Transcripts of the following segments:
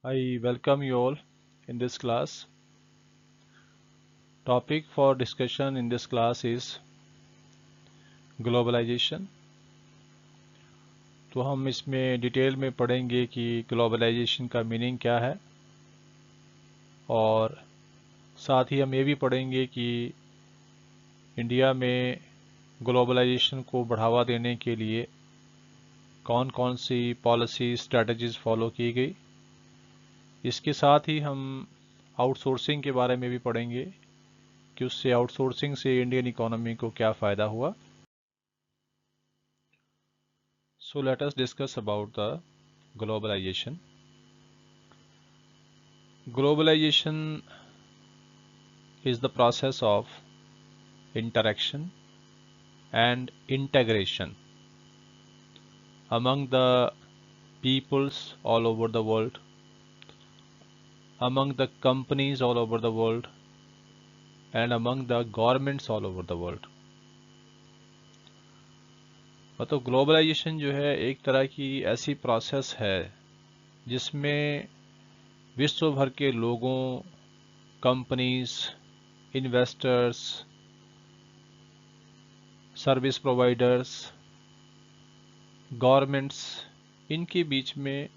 I welcome you all in this class. Topic for discussion in this class is globalisation. तो हम इसमें detail में पढ़ेंगे कि ग्लोबलाइजेशन का मीनिंग क्या है और साथ ही हम ये भी पढ़ेंगे कि इंडिया में ग्लोबलाइजेशन को बढ़ावा देने के लिए कौन कौन सी पॉलिसी स्ट्रेटजीज फॉलो की गई। इसके साथ ही हम आउटसोर्सिंग के बारे में भी पढ़ेंगे कि उससे आउटसोर्सिंग से इंडियन इकोनॉमी को क्या फ़ायदा हुआ। So let us discuss about the globalization. Globalization is the process of interaction and integration among the peoples all over the world, among the companies all over the world, and among the governments all over the world. मतलब globalisation जो है एक तरह की ऐसी process है जिसमें विश्व भर के लोगों, companies, investors, service providers, governments, इनके बीच में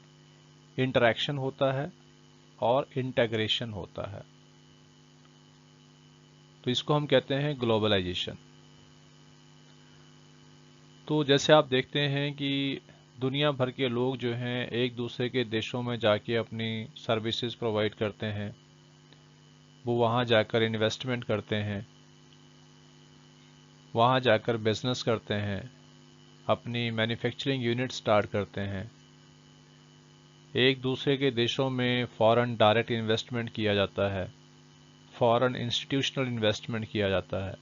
इंटरेक्शन होता है और इंटेग्रेशन होता है। तो इसको हम कहते हैं ग्लोबलाइजेशन। तो जैसे आप देखते हैं कि दुनिया भर के लोग जो हैं एक दूसरे के देशों में जाके अपनी सर्विसेज प्रोवाइड करते हैं, वो वहाँ जाकर इन्वेस्टमेंट करते हैं, वहाँ जाकर बिजनेस करते हैं, अपनी मैन्युफैक्चरिंग यूनिट स्टार्ट करते हैं। एक दूसरे के देशों में फॉरेन डायरेक्ट इन्वेस्टमेंट किया जाता है, फॉरेन इंस्टीट्यूशनल इन्वेस्टमेंट किया जाता है।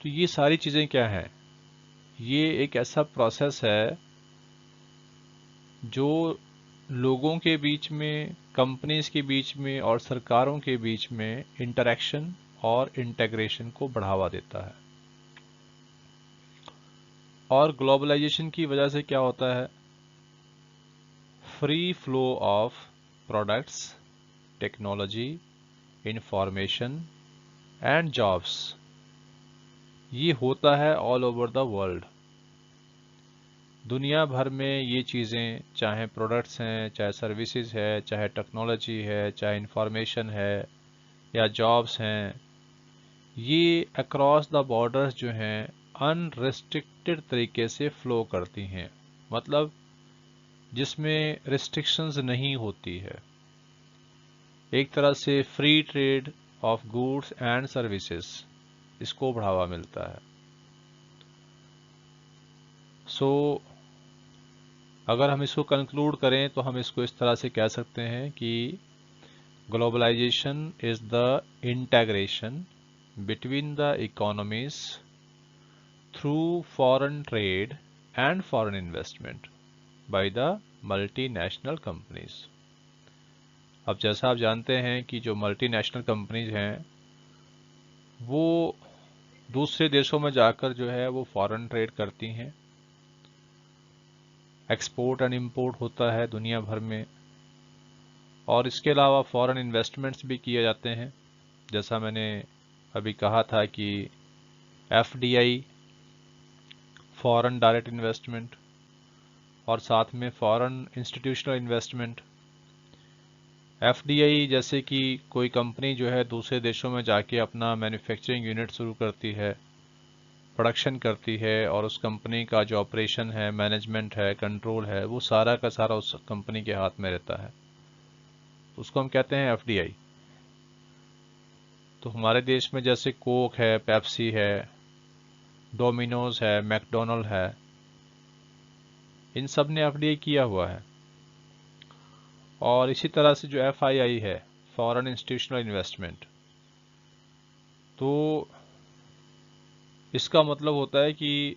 तो ये सारी चीज़ें क्या हैं? ये एक ऐसा प्रोसेस है जो लोगों के बीच में, कंपनीज के बीच में और सरकारों के बीच में इंटरेक्शन और इंटेग्रेशन को बढ़ावा देता है। और ग्लोबलाइजेशन की वजह से क्या होता है? Free flow of products, technology, information and jobs, ये होता है ऑल ओवर द वर्ल्ड। दुनिया भर में ये चीज़ें, चाहे प्रोडक्ट्स हैं, चाहे सर्विसेज है, चाहे टेक्नोलॉजी है, चाहे इंफॉर्मेशन है या जॉब्स हैं, ये अक्रॉस द बॉर्डर्स जो हैं अनरिस्ट्रिक्टेड तरीके से फ्लो करती हैं। मतलब जिसमें रिस्ट्रिक्शंस नहीं होती है। एक तरह से free trade off goods and services, इसको बढ़ावा मिलता है। सो अगर हम इसको कंक्लूड करें तो हम इसको इस तरह से कह सकते हैं कि globalisation is the integration between the economies through foreign trade and foreign investment by the multinational companies। अब जैसा आप जानते हैं कि जो मल्टीनेशनल कंपनीज हैं वो दूसरे देशों में जाकर जो है वो फॉरेन ट्रेड करती हैं, एक्सपोर्ट एंड इंपोर्ट होता है दुनिया भर में, और इसके अलावा फॉरेन इन्वेस्टमेंट्स भी किए जाते हैं। जैसा मैंने अभी कहा था कि एफडीआई, फॉरेन डायरेक्ट इन्वेस्टमेंट, और साथ में फॉरेन इंस्टीट्यूशनल इन्वेस्टमेंट। एफडीआई जैसे कि कोई कंपनी जो है दूसरे देशों में जाके अपना मैन्युफैक्चरिंग यूनिट शुरू करती है, प्रोडक्शन करती है, और उस कंपनी का जो ऑपरेशन है, मैनेजमेंट है, कंट्रोल है, वो सारा का सारा उस कंपनी के हाथ में रहता है। उसको हम कहते हैं एफडीआई। तो हमारे देश में जैसे कोक है, पेप्सी है, डोमिनोज है, मैकडोनल्ड है, इन सब ने एफडीआई किया हुआ है। और इसी तरह से जो एफआईआई है, फॉरेन इंस्टीट्यूशनल इन्वेस्टमेंट, तो इसका मतलब होता है कि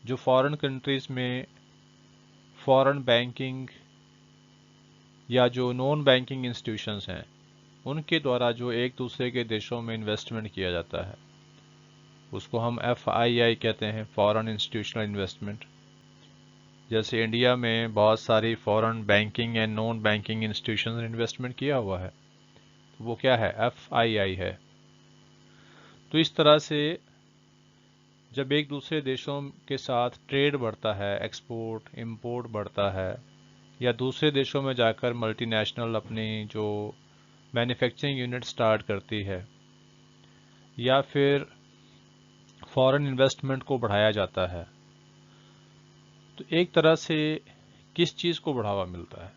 जो फॉरेन कंट्रीज में फॉरेन बैंकिंग या जो नॉन बैंकिंग इंस्टीट्यूशंस हैं उनके द्वारा जो एक दूसरे के देशों में इन्वेस्टमेंट किया जाता है, उसको हम एफआईआई कहते हैं, फॉरेन इंस्टीट्यूशनल इन्वेस्टमेंट। जैसे इंडिया में बहुत सारी foreign banking and non banking institution investment किया हुआ है, तो वो क्या है, FII है। तो इस तरह से जब एक दूसरे देशों के साथ ट्रेड बढ़ता है, एक्सपोर्ट इंपोर्ट बढ़ता है, या दूसरे देशों में जाकर मल्टीनेशनल अपनी जो मैन्युफैक्चरिंग यूनिट स्टार्ट करती है, या फिर फॉरेन इन्वेस्टमेंट को बढ़ाया जाता है, तो एक तरह से किस चीज़ को बढ़ावा मिलता है?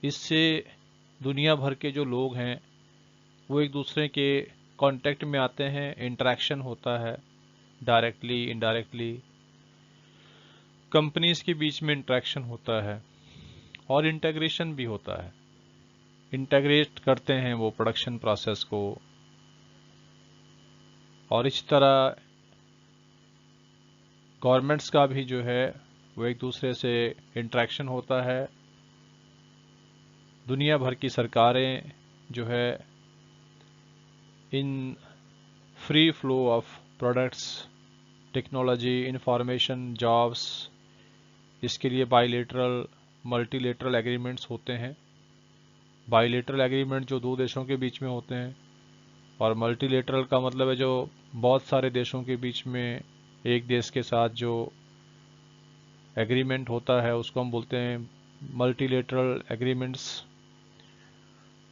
इससे दुनिया भर के जो लोग हैं वो एक दूसरे के कांटेक्ट में आते हैं, इंटरेक्शन होता है डायरेक्टली इनडायरेक्टली, कंपनीज के बीच में इंटरेक्शन होता है और इंटीग्रेशन भी होता है। इंटीग्रेट करते हैं वो प्रोडक्शन प्रोसेस को, और इस तरह गवर्नमेंट्स का भी जो है वो एक दूसरे से इंटरेक्शन होता है। दुनिया भर की सरकारें जो है इन free flow of products, technology, information, jobs, इसके लिए बाइलेटरल मल्टीलेटरल एग्रीमेंट्स होते हैं। बाइलेटरल एग्रीमेंट जो दो देशों के बीच में होते हैं, और मल्टीलेटरल का मतलब है जो बहुत सारे देशों के बीच में एक देश के साथ जो एग्रीमेंट होता है उसको हम बोलते हैं मल्टीलेटरल एग्रीमेंट्स।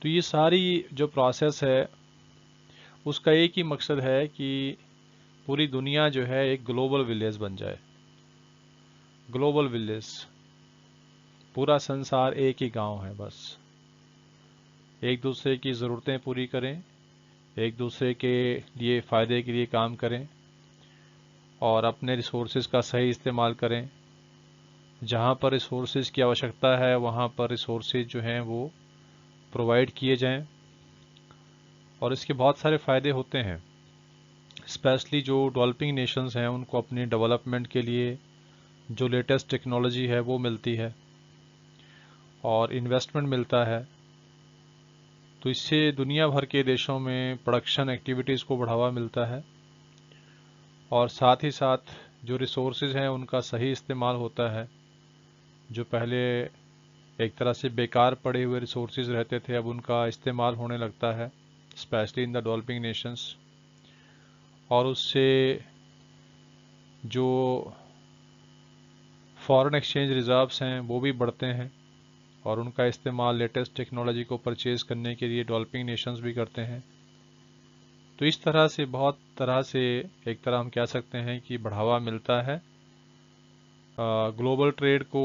तो ये सारी जो प्रोसेस है उसका एक ही मकसद है कि पूरी दुनिया जो है एक ग्लोबल विलेज बन जाए। ग्लोबल विलेज, पूरा संसार एक ही गांव है, बस एक दूसरे की ज़रूरतें पूरी करें, एक दूसरे के लिए फ़ायदे के लिए काम करें, और अपने रिसोर्सेज का सही इस्तेमाल करें। जहाँ पर रिसोर्सेज की आवश्यकता है वहाँ पर रिसोर्सेज जो हैं वो प्रोवाइड किए जाएं, और इसके बहुत सारे फ़ायदे होते हैं। स्पेशली जो डेवलपिंग नेशंस हैं उनको अपनी डेवलपमेंट के लिए जो लेटेस्ट टेक्नोलॉजी है वो मिलती है और इन्वेस्टमेंट मिलता है। तो इससे दुनिया भर के देशों में प्रोडक्शन एक्टिविटीज़ को बढ़ावा मिलता है, और साथ ही साथ जो रिसोर्सेज हैं उनका सही इस्तेमाल होता है। जो पहले एक तरह से बेकार पड़े हुए रिसोर्सेज रहते थे अब उनका इस्तेमाल होने लगता है, specially in the developing Nations, और उससे जो फॉरेन एक्सचेंज रिजर्व्स हैं वो भी बढ़ते हैं, और उनका इस्तेमाल लेटेस्ट टेक्नोलॉजी को परचेज़ करने के लिए डेवलपिंग नेशंस भी करते हैं। तो इस तरह से बहुत तरह से एक तरह हम कह सकते हैं कि बढ़ावा मिलता है ग्लोबल ट्रेड को,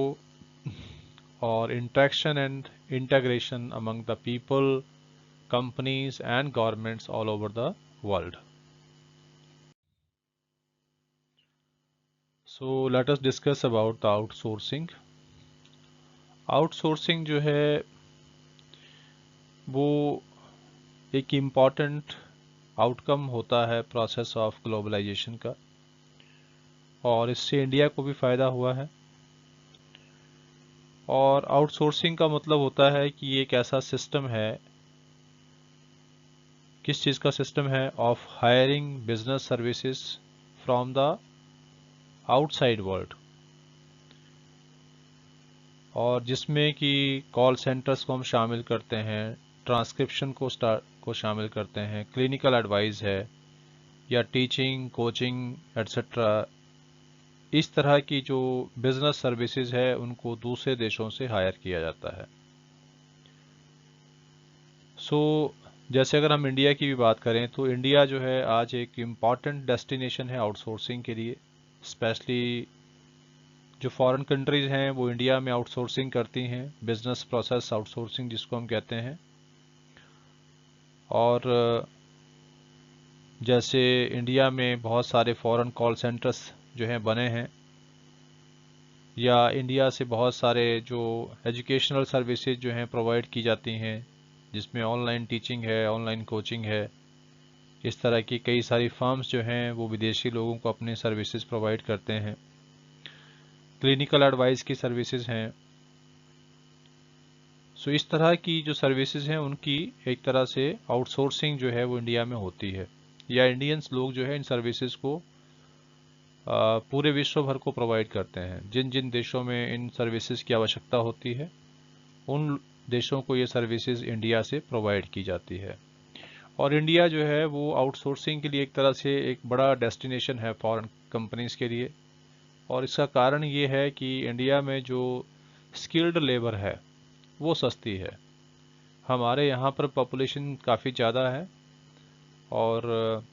और interaction and integration among the people, companies and governments all over the world. So let us discuss about the outsourcing. Outsourcing जो है वो एक इम्पॉर्टेंट आउटकम होता है प्रोसेस ऑफ ग्लोबलाइजेशन का, और इससे इंडिया को भी फ़ायदा हुआ है। और आउटसोर्सिंग का मतलब होता है कि ये एक ऐसा सिस्टम है, किस चीज़ का सिस्टम है, of hiring business services from the outside world, और जिसमें कि कॉल सेंटर्स को हम शामिल करते हैं, ट्रांसक्रिप्शन को शामिल करते हैं, क्लिनिकल एडवाइस है, या टीचिंग, कोचिंग एट्सेट्रा। इस तरह की जो बिजनेस सर्विसेज है उनको दूसरे देशों से हायर किया जाता है। जैसे अगर हम इंडिया की भी बात करें तो इंडिया जो है आज एक इम्पॉर्टेंट डेस्टिनेशन है आउटसोर्सिंग के लिए। स्पेशली जो फॉरेन कंट्रीज हैं वो इंडिया में आउटसोर्सिंग करती हैं, बिजनेस प्रोसेस आउटसोर्सिंग जिसको हम कहते हैं। और जैसे इंडिया में बहुत सारे फॉरेन कॉल सेंटर्स जो हैं बने हैं, या इंडिया से बहुत सारे जो एजुकेशनल सर्विसेज जो हैं प्रोवाइड की जाती हैं, जिसमें ऑनलाइन टीचिंग है, ऑनलाइन कोचिंग है। इस तरह की कई सारी फर्म्स जो हैं वो विदेशी लोगों को अपने सर्विसेज प्रोवाइड करते हैं। क्लिनिकल एडवाइस की सर्विसेज हैं। इस तरह की जो सर्विसेज हैं उनकी एक तरह से आउटसोर्सिंग जो है वो इंडिया में होती है, या इंडियंस लोग जो है इन सर्विसेज को पूरे विश्व भर को प्रोवाइड करते हैं। जिन जिन देशों में इन सर्विसेज की आवश्यकता होती है उन देशों को ये सर्विसेज इंडिया से प्रोवाइड की जाती है। और इंडिया जो है वो आउटसोर्सिंग के लिए एक तरह से एक बड़ा डेस्टिनेशन है फॉरेन कंपनीज के लिए। और इसका कारण ये है कि इंडिया में जो स्किल्ड लेबर है वो सस्ती है। हमारे यहाँ पर पॉपुलेशन काफ़ी ज़्यादा है और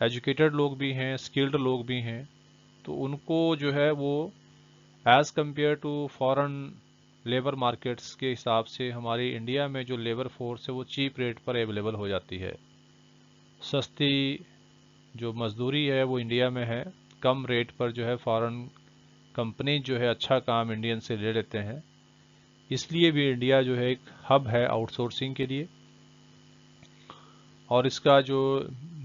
एजुकेटेड लोग भी हैं, स्किल्ड लोग भी हैं, तो उनको जो है वो as compare to foreign labour markets के हिसाब से हमारी इंडिया में जो लेबर फोर्स है वो चीप रेट पर अवेलेबल हो जाती है। सस्ती जो मजदूरी है वो इंडिया में है, कम रेट पर जो है फॉरेन कंपनी जो है अच्छा काम इंडियन से ले लेते हैं। इसलिए भी इंडिया जो है एक हब है आउटसोर्सिंग के लिए। और इसका जो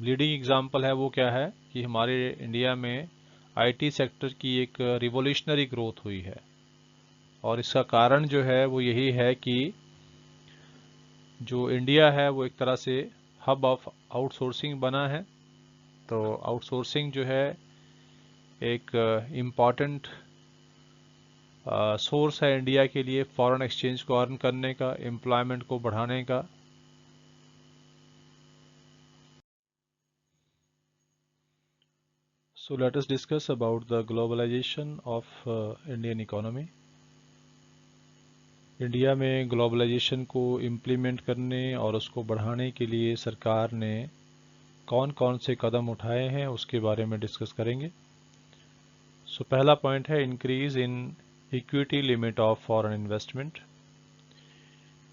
लीडिंग एग्जांपल है वो क्या है कि हमारे इंडिया में आईटी सेक्टर की एक रिवोल्यूशनरी ग्रोथ हुई है। और इसका कारण जो है वो यही है कि जो इंडिया है वो एक तरह से हब ऑफ आउटसोर्सिंग बना है। तो आउटसोर्सिंग जो है एक इम्पॉर्टेंट सोर्स है इंडिया के लिए फॉरेन एक्सचेंज को अर्न करने का, एम्प्लॉयमेंट को बढ़ाने का। So let us discuss about the globalization of Indian economy. India में ग्लोबलाइजेशन को इम्प्लीमेंट करने और उसको बढ़ाने के लिए सरकार ने कौन कौन से कदम उठाए हैं उसके बारे में डिस्कस करेंगे। सो पहला पॉइंट है increase in equity limit of foreign investment.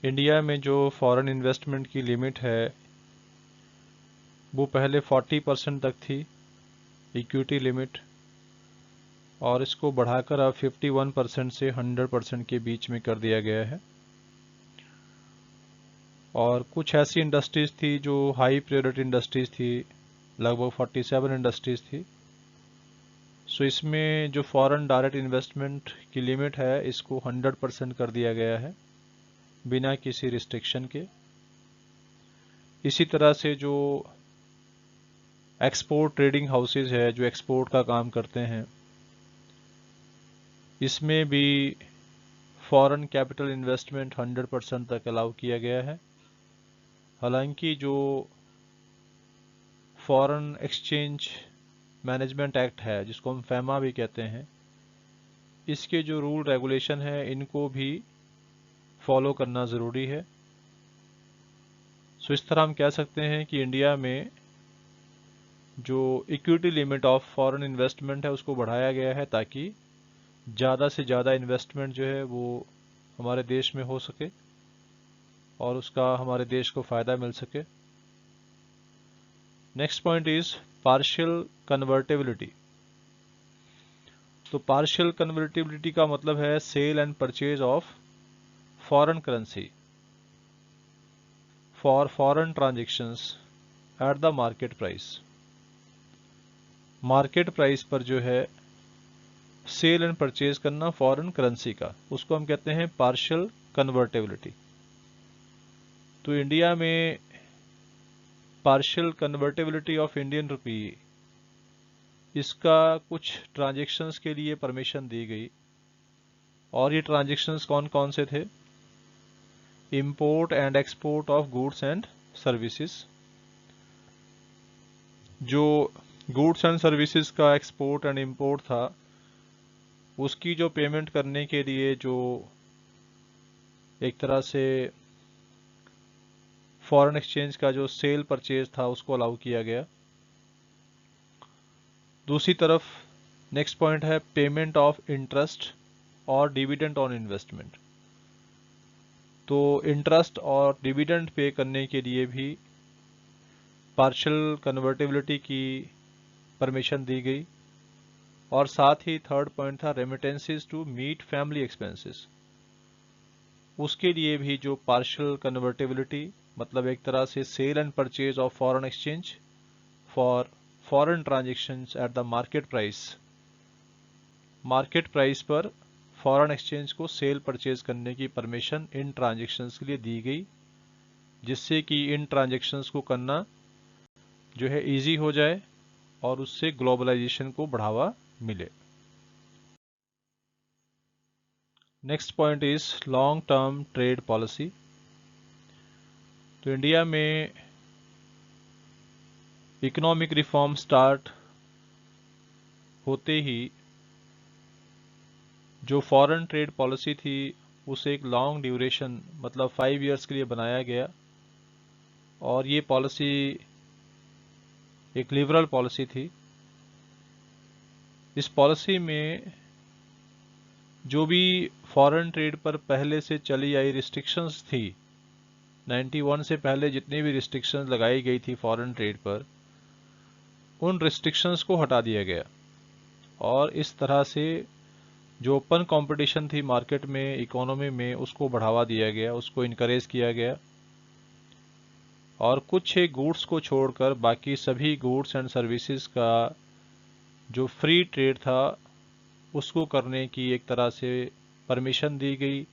India में जो फॉरेन इन्वेस्टमेंट की लिमिट है वो पहले 40% तक थी इक्विटी लिमिट, और इसको बढ़ाकर अब 51% से 100% के बीच में कर दिया गया है। और कुछ ऐसी इंडस्ट्रीज थी जो हाई प्रायोरिटी इंडस्ट्रीज थी, लगभग 47 इंडस्ट्रीज थी। सो इसमें जो फॉरेन डायरेक्ट इन्वेस्टमेंट की लिमिट है इसको 100% कर दिया गया है बिना किसी रिस्ट्रिक्शन के। इसी तरह से जो एक्सपोर्ट ट्रेडिंग हाउसेज है जो एक्सपोर्ट का काम करते हैं, इसमें भी फॉरेन कैपिटल इन्वेस्टमेंट 100% तक अलाउ किया गया है। हालांकि जो फॉरेन एक्सचेंज मैनेजमेंट एक्ट है जिसको हम फैमा भी कहते हैं, इसके जो रूल रेगुलेशन है इनको भी फॉलो करना ज़रूरी है। सो इस तरह हम कह सकते हैं कि इंडिया में जो equity limit of foreign investment है उसको बढ़ाया गया है ताकि ज़्यादा से ज़्यादा इन्वेस्टमेंट जो है वो हमारे देश में हो सके और उसका हमारे देश को फ़ायदा मिल सके। Next point is partial convertibility. तो पार्शियल कन्वर्टेबिलिटी का मतलब है sale and purchase of foreign currency for foreign transactions at the market price. Market price पर जो है सेल एंड परचेज करना फॉरेन करेंसी का, उसको हम कहते हैं पार्शियल कन्वर्टेबिलिटी। तो इंडिया में partial convertibility of Indian rupee, इसका कुछ ट्रांजेक्शन्स के लिए परमिशन दी गई। और ये ट्रांजेक्शन्स कौन कौन से थे? Import and export of goods and services. जो गुड्स एंड सर्विसेज का एक्सपोर्ट एंड इंपोर्ट था उसकी जो पेमेंट करने के लिए जो एक तरह से फॉरेन एक्सचेंज का जो सेल परचेज था उसको अलाउ किया गया। दूसरी तरफ नेक्स्ट पॉइंट है पेमेंट ऑफ इंटरेस्ट और डिविडेंड ऑन इन्वेस्टमेंट। तो इंटरेस्ट और डिविडेंड पे करने के लिए भी पार्शियल कन्वर्टेबिलिटी की परमिशन दी गई। और साथ ही थर्ड पॉइंट था remittances to meet family expenses. उसके लिए भी जो पार्शियल कन्वर्टेबिलिटी मतलब एक तरह से sale and purchase of foreign exchange for foreign transactions at the market price. Market price पर फॉरेन एक्सचेंज को सेल परचेज करने की परमिशन इन ट्रांजेक्शन्स के लिए दी गई, जिससे कि इन ट्रांजेक्शन्स को करना जो है इजी हो जाए और उससे ग्लोबलाइजेशन को बढ़ावा मिले। Next point is long term trade policy. तो इंडिया में इकोनॉमिक रिफॉर्म स्टार्ट होते ही जो फॉरेन ट्रेड पॉलिसी थी उसे एक लॉन्ग ड्यूरेशन मतलब 5 इयर्स के लिए बनाया गया, और ये पॉलिसी एक लिबरल पॉलिसी थी। इस पॉलिसी में जो भी फॉरेन ट्रेड पर पहले से चली आई रिस्ट्रिक्शंस थी, 91 से पहले जितनी भी रिस्ट्रिक्शंस लगाई गई थी फॉरेन ट्रेड पर, उन रिस्ट्रिक्शंस को हटा दिया गया, और इस तरह से जो ओपन कंपटीशन थी मार्केट में, इकोनॉमी में, उसको बढ़ावा दिया गया, उसको इनकरेज किया गया। और कुछ एक गुड्स को छोड़कर बाकी सभी गुड्स एंड सर्विसेज का जो फ्री ट्रेड था उसको करने की एक तरह से परमिशन दी गई।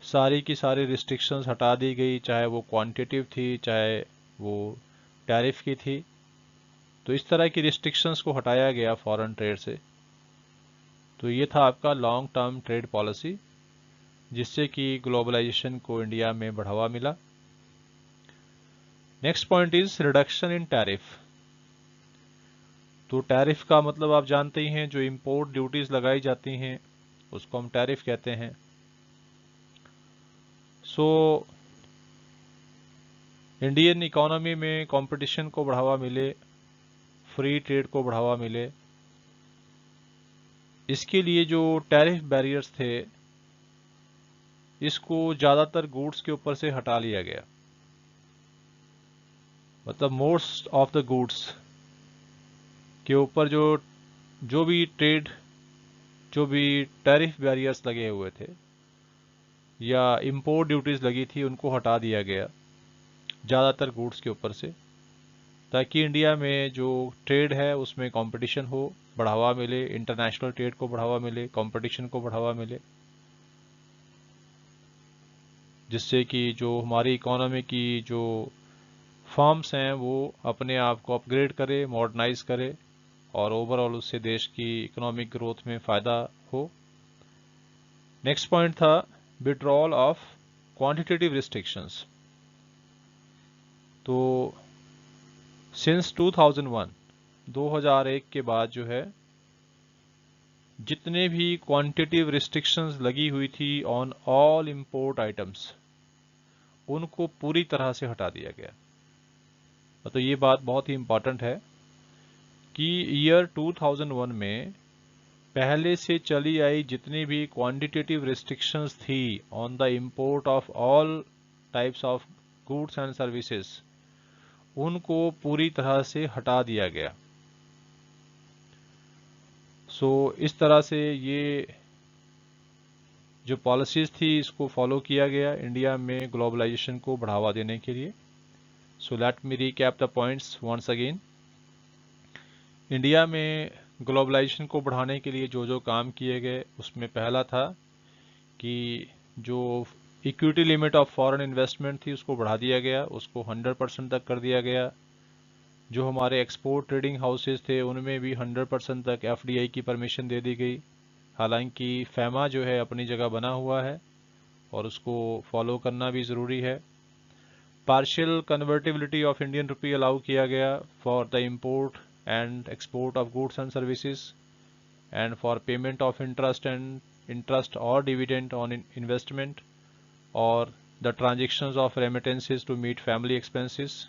सारी की सारी रिस्ट्रिक्शंस हटा दी गई, चाहे वो क्वांटिटेटिव थी चाहे वो टैरिफ की थी। तो इस तरह की रिस्ट्रिक्शंस को हटाया गया फॉरेन ट्रेड से। तो ये था आपका लॉन्ग टर्म ट्रेड पॉलिसी, जिससे कि ग्लोबलाइजेशन को इंडिया में बढ़ावा मिला। Next point is reduction in tariff. तो टैरिफ का मतलब आप जानते ही हैं, जो इंपोर्ट ड्यूटीज लगाई जाती हैं उसको हम टैरिफ कहते हैं। सो इंडियन इकोनॉमी में कंपटीशन को बढ़ावा मिले, फ्री ट्रेड को बढ़ावा मिले, इसके लिए जो टैरिफ बैरियर्स थे इसको ज़्यादातर गुड्स के ऊपर से हटा लिया गया। मतलब मोस्ट ऑफ द गुड्स के ऊपर जो भी टैरिफ बैरियर्स लगे हुए थे या इंपोर्ट ड्यूटीज लगी थी उनको हटा दिया गया ज़्यादातर गुड्स के ऊपर से, ताकि इंडिया में जो ट्रेड है उसमें कंपटीशन हो, बढ़ावा मिले, इंटरनेशनल ट्रेड को बढ़ावा मिले, कंपटीशन को बढ़ावा मिले, जिससे कि जो हमारी इकोनॉमी की जो फर्म्स हैं वो अपने आप को अपग्रेड करे, मॉडर्नाइज करे, और ओवरऑल उससे देश की इकोनॉमिक ग्रोथ में फ़ायदा हो। नेक्स्ट पॉइंट था विड्रॉल ऑफ क्वांटिटेटिव रिस्ट्रिक्शंस। तो सिंस 2001 के बाद जो है जितने भी क्वांटिटेटिव रिस्ट्रिक्शंस लगी हुई थी ऑन ऑल इंपोर्ट आइटम्स, उनको पूरी तरह से हटा दिया गया। तो ये बात बहुत ही इंपॉर्टेंट है कि ईयर 2001 में पहले से चली आई जितनी भी क्वांटिटेटिव रिस्ट्रिक्शंस थी on the import of all types of goods and services, उनको पूरी तरह से हटा दिया गया। सो इस तरह से ये जो पॉलिसीज थी इसको फॉलो किया गया इंडिया में ग्लोबलाइजेशन को बढ़ावा देने के लिए। So let me recap the points once again. India में ग्लोबलाइजेशन को बढ़ाने के लिए जो जो काम किए गए, उसमें पहला था कि जो equity limit of foreign investment थी उसको बढ़ा दिया गया, उसको 100% तक कर दिया गया। जो हमारे एक्सपोर्ट ट्रेडिंग हाउसेज थे उनमें भी 100% तक एफडीआई की परमिशन दे दी गई। हालांकि फैमा जो है अपनी जगह बना हुआ है और उसको फॉलो करना भी ज़रूरी है। Partial convertibility of Indian rupee allow किया गया for the import and export of goods and services, and for payment of interest और डिविडेंड ऑन इन्वेस्टमेंट, और the transactions of remittances to meet family expenses.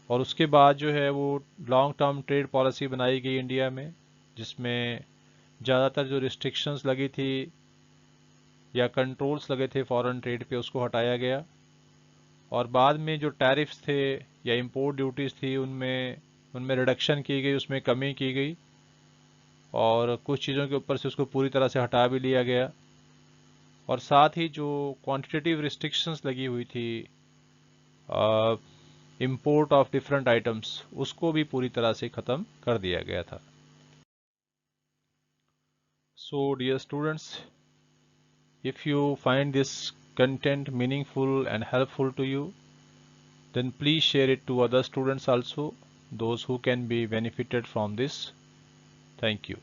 और उसके बाद जो है वो लॉन्ग टर्म ट्रेड पॉलिसी बनाई गई इंडिया में, जिसमें ज़्यादातर जो रिस्ट्रिक्शंस लगी थी या कंट्रोल्स लगे थे फॉरेन ट्रेड पे उसको हटाया गया। और बाद में जो टैरिफ्स थे या इंपोर्ट ड्यूटीज़ थी उनमें रिडक्शन की गई, उसमें कमी की गई, और कुछ चीज़ों के ऊपर से उसको पूरी तरह से हटा भी लिया गया। और साथ ही जो क्वांटिटेटिव रिस्ट्रिक्शंस लगी हुई थी इंपोर्ट ऑफ डिफरेंट आइटम्स, उसको भी पूरी तरह से ख़त्म कर दिया गया था। So dear students, if you find this content meaningful and helpful to you, then please share it to other students also. those who can be benefited from this. Thank you.